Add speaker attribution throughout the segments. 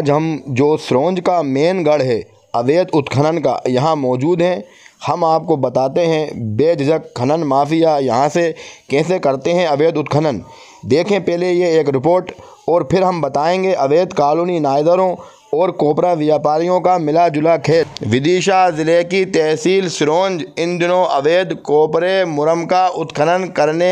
Speaker 1: आज हम जो सिरोंज का मेन गढ़ है अवैध उत्खनन का, यहाँ मौजूद हैं। हम आपको बताते हैं बेझिझक खनन माफिया यहाँ से कैसे करते हैं अवैध उत्खनन। देखें पहले ये एक रिपोर्ट और फिर हम बताएंगे अवैध कॉलोनी नायदरों और कोपरा व्यापारियों का मिला जुला खेल। विदिशा जिले की तहसील सिरोंज इन दिनों अवैध कोपरे मुरम का उत्खनन करने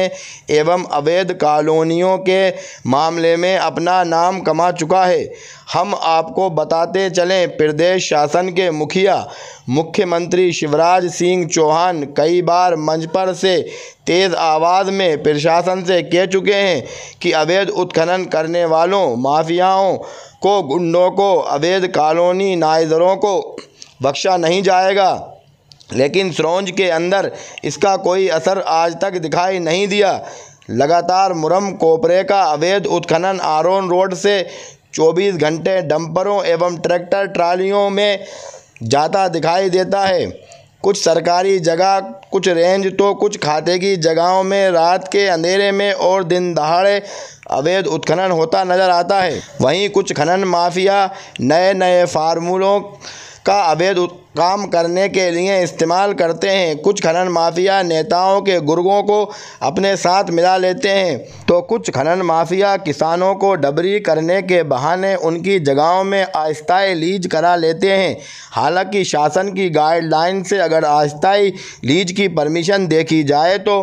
Speaker 1: एवं अवैध कॉलोनियों के मामले में अपना नाम कमा चुका है। हम आपको बताते चलें, प्रदेश शासन के मुखिया मुख्यमंत्री शिवराज सिंह चौहान कई बार मंच पर से तेज़ आवाज़ में प्रशासन से कह चुके हैं कि अवैध उत्खनन करने वालों माफियाओं को, गुंडों को, अवैध कॉलोनी नायदरों को बख्शा नहीं जाएगा। लेकिन सिरोंज के अंदर इसका कोई असर आज तक दिखाई नहीं दिया। लगातार मुरम कोपरे का अवैध उत्खनन आरोन रोड से 24 घंटे डंपरों एवं ट्रैक्टर ट्रालियों में जाता दिखाई देता है। कुछ सरकारी जगह, कुछ रेंज तो कुछ खाते की जगहों में रात के अंधेरे में और दिन दहाड़े अवैध उत्खनन होता नज़र आता है। वहीं कुछ खनन माफिया नए नए फार्मूलों का अवैध काम करने के लिए इस्तेमाल करते हैं। कुछ खनन माफिया नेताओं के गुर्गों को अपने साथ मिला लेते हैं, तो कुछ खनन माफिया किसानों को डबरी करने के बहाने उनकी जगहों में अस्थायी लीज करा लेते हैं। हालांकि शासन की गाइडलाइन से अगर अस्थायी लीज की परमिशन देखी जाए तो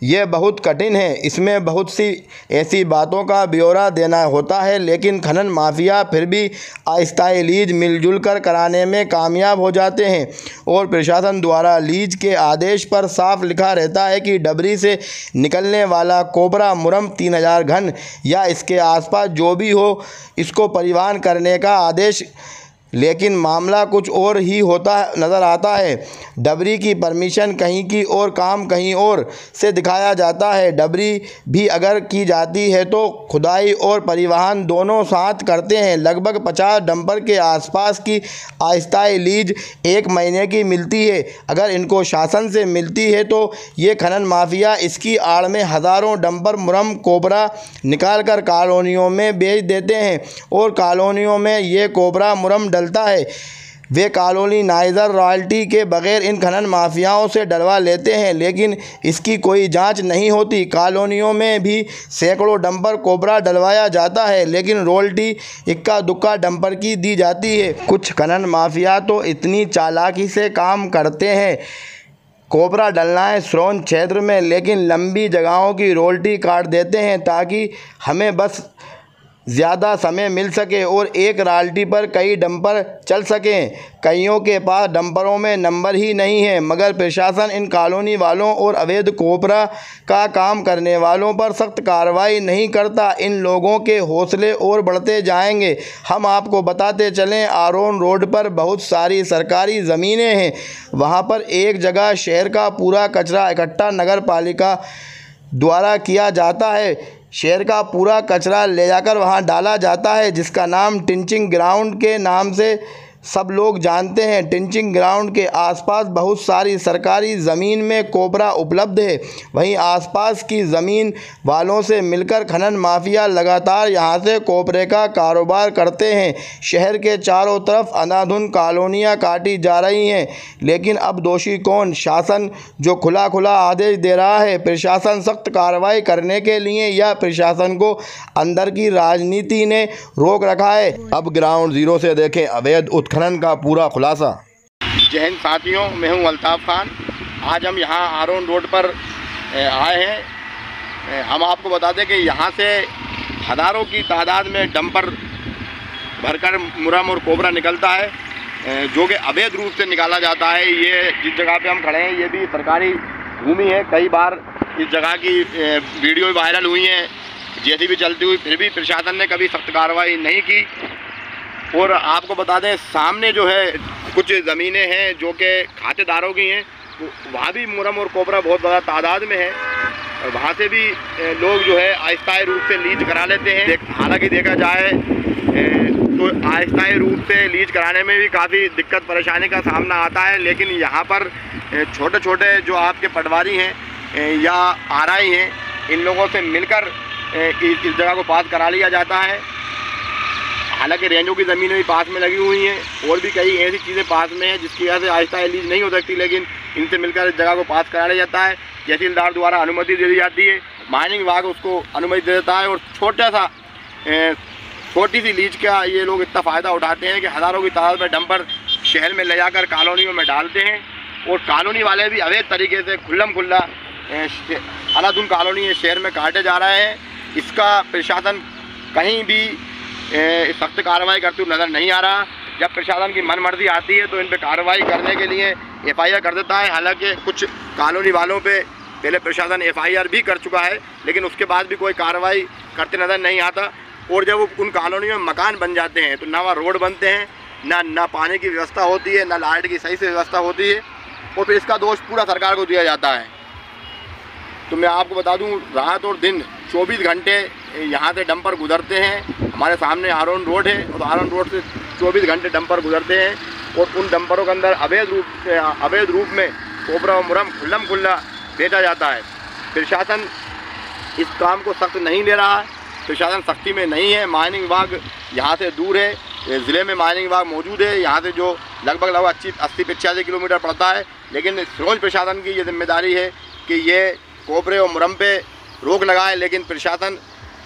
Speaker 1: ये बहुत कठिन है। इसमें बहुत सी ऐसी बातों का ब्यौरा देना होता है, लेकिन खनन माफिया फिर भी अस्थायी लीज मिलजुल कर कराने में कामयाब हो जाते हैं। और प्रशासन द्वारा लीज के आदेश पर साफ लिखा रहता है कि डबरी से निकलने वाला कोपरा मुरम 3000 घन या इसके आसपास जो भी हो, इसको परिवहन करने का आदेश। लेकिन मामला कुछ और ही होता नज़र आता है। डबरी की परमिशन कहीं की और काम कहीं और से दिखाया जाता है। डबरी भी अगर की जाती है तो खुदाई और परिवहन दोनों साथ करते हैं। लगभग 50 डंपर के आसपास की अस्थायी लीज 1 महीने की मिलती है। अगर इनको शासन से मिलती है तो ये खनन माफिया इसकी आड़ में हज़ारों डंपर मुरम कोपरा निकाल कर कॉलोनियों में बेच देते हैं और कॉलोनियों में ये कोपरा मुरम डलता है। वे कॉलोनी नायदर रॉयल्टी के बगैर इन खनन माफियाओं से डलवा लेते हैं, लेकिन इसकी कोई जांच नहीं होती। कॉलोनियों में भी सैकड़ों डंपर कोपरा डलवाया जाता है, लेकिन रॉयल्टी इक्का दुक्का डंपर की दी जाती है। कुछ खनन माफिया तो इतनी चालाकी से काम करते हैं, कोपरा डलना है सिरोंज क्षेत्र में, लेकिन लंबी जगहों की रॉयल्टी काट देते हैं ताकि हमें बस ज़्यादा समय मिल सके और एक रॉयल्टी पर कई डंपर चल सकें। कईयों के पास डंपरों में नंबर ही नहीं है, मगर प्रशासन इन कॉलोनी वालों और अवैध कोपरा का काम करने वालों पर सख्त कार्रवाई नहीं करता। इन लोगों के हौसले और बढ़ते जाएंगे। हम आपको बताते चलें, आरोन रोड पर बहुत सारी सरकारी ज़मीनें हैं। वहाँ पर एक जगह शहर का पूरा कचरा इकट्ठा नगर पालिका द्वारा किया जाता है। शहर का पूरा कचरा ले जाकर वहां डाला जाता है, जिसका नाम टिंचिंग ग्राउंड के नाम से सब लोग जानते हैं। टिंचिंग ग्राउंड के आसपास बहुत सारी सरकारी ज़मीन में कोपरा उपलब्ध है। वहीं आसपास की ज़मीन वालों से मिलकर खनन माफिया लगातार यहां से कोपरे का कारोबार करते हैं। शहर के चारों तरफ अंधाधुंध कॉलोनियां काटी जा रही हैं, लेकिन अब दोषी कौन? शासन जो खुला खुला आदेश दे रहा है। प्रशासन सख्त कार्रवाई करने के लिए या प्रशासन को अंदर की राजनीति ने रोक रखा है? अब ग्राउंड जीरो से देखें अवैध उत्खनन का पूरा खुलासा।
Speaker 2: जय हिंद साथियों, मैं हूं अल्ताफ़ खान। आज हम यहां आरोन रोड पर आए हैं। हम आपको बता दें कि यहां से हज़ारों की तादाद में डंपर भरकर मुरम और कोपरा निकलता है, जो कि अवैध रूप से निकाला जाता है। ये जिस जगह पे हम खड़े हैं ये भी सरकारी भूमि है। कई बार इस जगह की वीडियो वायरल हुई हैं, जैसी भी चलती हुई, फिर भी प्रशासन ने कभी सख्त कार्रवाई नहीं की। और आपको बता दें, सामने जो है कुछ ज़मीनें हैं जो कि खातेदारों की हैं, वहाँ भी मुरम और कोपरा बहुत ज़्यादा तादाद में है। वहाँ से भी लोग जो है अस्थायी रूप से लीज करा लेते हैं। हालांकि देखा जाए तो अस्थायी रूप से लीज कराने में भी काफ़ी दिक्कत परेशानी का सामना आता है, लेकिन यहाँ पर छोटे छोटे जो आपके पटवारी हैं या आरआई हैं, इन लोगों से मिलकर इस जगह को पास करा लिया जाता है। हालांकि रेंजों की ज़मीनें भी पास में लगी हुई हैं और भी कई ऐसी चीज़ें पास में हैं जिसकी वजह से आहिस्ता लीज नहीं हो सकती, लेकिन इनसे मिलकर इस जगह को पास कराया जाता है। तहसीलदार द्वारा अनुमति दे दी जाती है, माइनिंग विभाग उसको अनुमति दे देता है और छोटी सी लीज का ये लोग इतना फ़ायदा उठाते हैं कि हज़ारों की तादाद में डंपर शहर में ले जाकर कॉलोनियों में डालते हैं और कॉलोनी वाले भी अवैध तरीके से खुल्लम खुल्ला अनाधुन कॉलोनी शहर में काटे जा रहे हैं। इसका प्रशासन कहीं भी सख्त कार्रवाई करते हुए नज़र नहीं आ रहा। जब प्रशासन की मनमर्जी आती है तो इन पर कार्रवाई करने के लिए FIR कर देता है। हालांकि कुछ कॉलोनी वालों पे पहले प्रशासन FIR भी कर चुका है, लेकिन उसके बाद भी कोई कार्रवाई करते नज़र नहीं आता। और जब उन कॉलोनियों में मकान बन जाते हैं तो ना वहाँ रोड बनते हैं, ना पानी की व्यवस्था होती है, ना लाइट की सही से व्यवस्था होती है, और फिर इसका दोष पूरा सरकार को दिया जाता है। तो मैं आपको बता दूं, रात और दिन 24 घंटे यहाँ से डंपर गुजरते हैं। हमारे सामने आरोन रोड है और आरोन रोड से 24 घंटे डंपर गुजरते हैं और उन डंपरों के अंदर अवैध रूप में कोबरा और मुरम खुल्लम खुल्ला बेचा जाता है। प्रशासन इस काम को सख्त नहीं ले रहा, प्रशासन सख्ती में नहीं है। माइनिंग विभाग यहाँ से दूर है, ज़िले में माइनिंग विभाग मौजूद है यहाँ से जो लगभग 80-85 किलोमीटर पड़ता है, लेकिन सिरोंज प्रशासन की ये जिम्मेदारी है कि ये कोबरे और मुरम पे रोक लगाए, लेकिन प्रशासन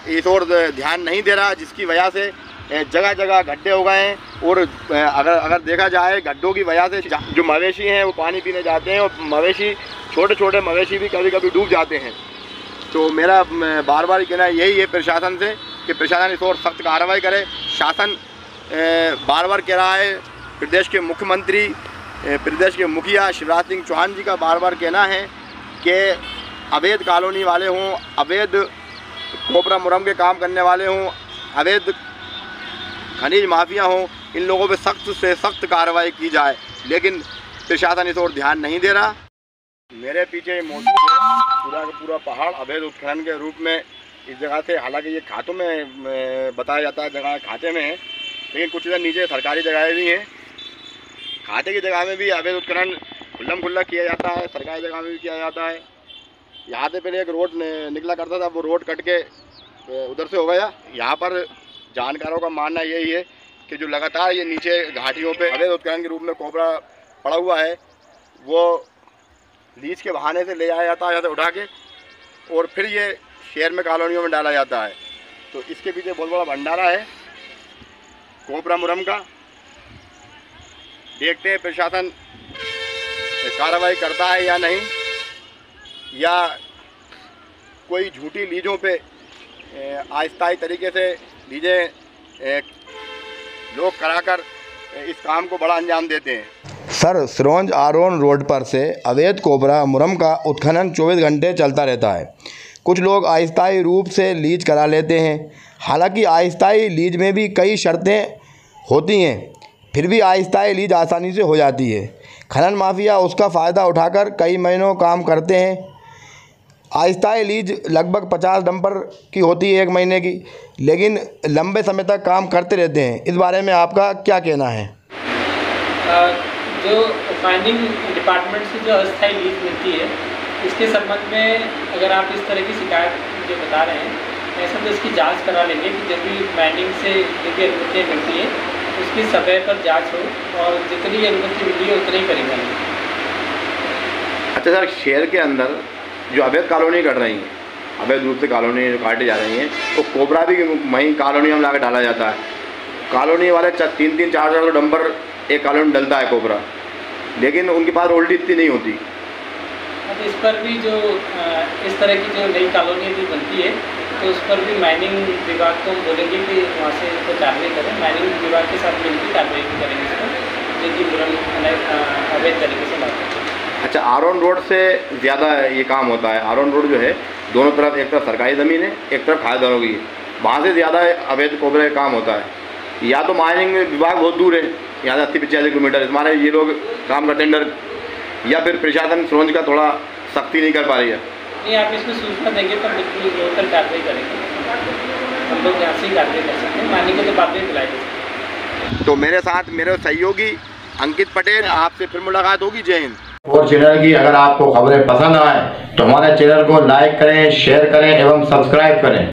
Speaker 2: इस ओर ध्यान नहीं दे रहा, जिसकी वजह से जगह जगह गड्ढे हो गए हैं। और अगर देखा जाए गड्ढों की वजह से जो मवेशी हैं वो पानी पीने जाते हैं और मवेशी छोटे छोटे मवेशी भी कभी कभी डूब जाते हैं। तो मेरा बार बार कहना यही है प्रशासन से कि प्रशासन इस ओर सख्त कार्रवाई करे। शासन बार बार कह रहा है, प्रदेश के मुख्यमंत्री, प्रदेश के मुखिया शिवराज सिंह चौहान जी का बार बार कहना है कि अवैध कॉलोनी वाले हों, अवैध कोबरा मुरम के काम करने वाले हों, अवैध खनिज माफिया हों, इन लोगों पे सख्त से सख्त कार्रवाई की जाए, लेकिन प्रशासन इस ओर ध्यान नहीं दे रहा। मेरे पीछे मौजूद है पूरा का पूरा पहाड़ अवैध उत्खनन के रूप में इस जगह से, हालांकि ये खातों में बताया जाता है, जगह खाते में है, लेकिन कुछ इधर नीचे सरकारी जगहें भी हैं। खाते की जगह में भी अवैध उत्खनन खुल्लम खुल्ला किया जाता है, सरकारी जगह में भी किया जाता है। यहाँ से पहले एक रोड निकला करता था, वो रोड कट के उधर से हो गया। यहाँ पर जानकारों का मानना यही है कि जो लगातार ये नीचे घाटियों पे अवैध उत्खनन के रूप में कोबरा पड़ा हुआ है, वो लीज के बहाने से ले जाया जाता है यहाँ से उठा के, और फिर ये शहर में कॉलोनियों में डाला जाता है। तो इसके पीछे बहुत बड़ा भंडारा है कोबरा मुरम का। देखते हैं प्रशासन कार्रवाई करता है या नहीं, या कोई झूठी लीजों पे अस्थायी तरीके से लीजें लोग कराकर इस काम को बड़ा अंजाम देते हैं।
Speaker 1: सर, सिरोंज आरोन रोड पर से अवैध कोबरा मुरम का उत्खनन 24 घंटे चलता रहता है। कुछ लोग अस्थायी रूप से लीज करा लेते हैं। हालांकि अस्थायी लीज में भी कई शर्तें होती हैं, फिर भी अस्थायी लीज आसानी से हो जाती है। खनन माफिया उसका फ़ायदा उठाकर कई महीनों काम करते हैं। अस्थायी लीज लगभग 50 डंपर की होती है 1 महीने की, लेकिन लंबे समय तक काम करते रहते हैं। इस बारे में आपका क्या कहना है?
Speaker 3: जो माइनिंग डिपार्टमेंट से जो अस्थायी लीज मिलती है, इसके संबंध में अगर आप इस तरह की शिकायत जो बता रहे हैं, ऐसा तो इसकी जांच करा लेंगे कि जब भी माइनिंग से जो भी अनुमतियाँ मिलती हैं उसकी समय पर जांच हो और जितनी अनुमति मिली है उतनी करेंगे।
Speaker 2: अच्छा सर, शहर के अंदर जो अवैध कॉलोनी कर रही हैं, अवैध रूप से कॉलोनी जो काटे जा रही हैं, तो कोबरा भी वहीं कॉलोनी में लाकर डाला जाता है। कॉलोनी वाले 3-3, 4-4 डंपर एक कॉलोनी डलता है कोबरा, लेकिन उनके पास रोल्टी इतनी नहीं होती।
Speaker 3: अब इस पर भी जो इस तरह की जो नई कॉलोनी भी बनती है, तो उस पर भी माइनिंग विभाग को हम बोलेंगे कि वहाँ से इसको कार्रवाई करें। माइनिंग विभाग के साथ मिलकर कार्रवाई भी करेंगे इस पर, जो कि अवैध तरीके से लाते हैं।
Speaker 2: अच्छा, आरोन रोड से ज़्यादा ये काम होता है। आरोन रोड जो है दोनों तरफ, एक तरफ सरकारी ज़मीन है, एक तरफ खादेदारों की है, वहाँ से ज़्यादा अवैध कोबरे का काम होता है। या तो माइनिंग विभाग बहुत दूर है, यहाँ से 80-85 किलोमीटर हमारे ये लोग काम करते हैं, या फिर प्रशासन सिरोंज का थोड़ा सख्ती नहीं कर पा रही है।
Speaker 3: नहीं, आप इसमें सूचना देंगे तो बिल्कुल जोड़कर कार्रवाई करेंगे। हम लोग यहाँ से ही कार्रवाई कर सकते हैं, माइनिंग को तो बाद में बुलाएंगे।
Speaker 2: तो मेरे साथ मेरे सहयोगी अंकित पटेल, आपसे फिर मुलाकात होगी। जय हिंद। और चैनल की अगर आपको खबरें पसंद आए तो हमारे चैनल को लाइक करें, शेयर करें एवं सब्सक्राइब करें।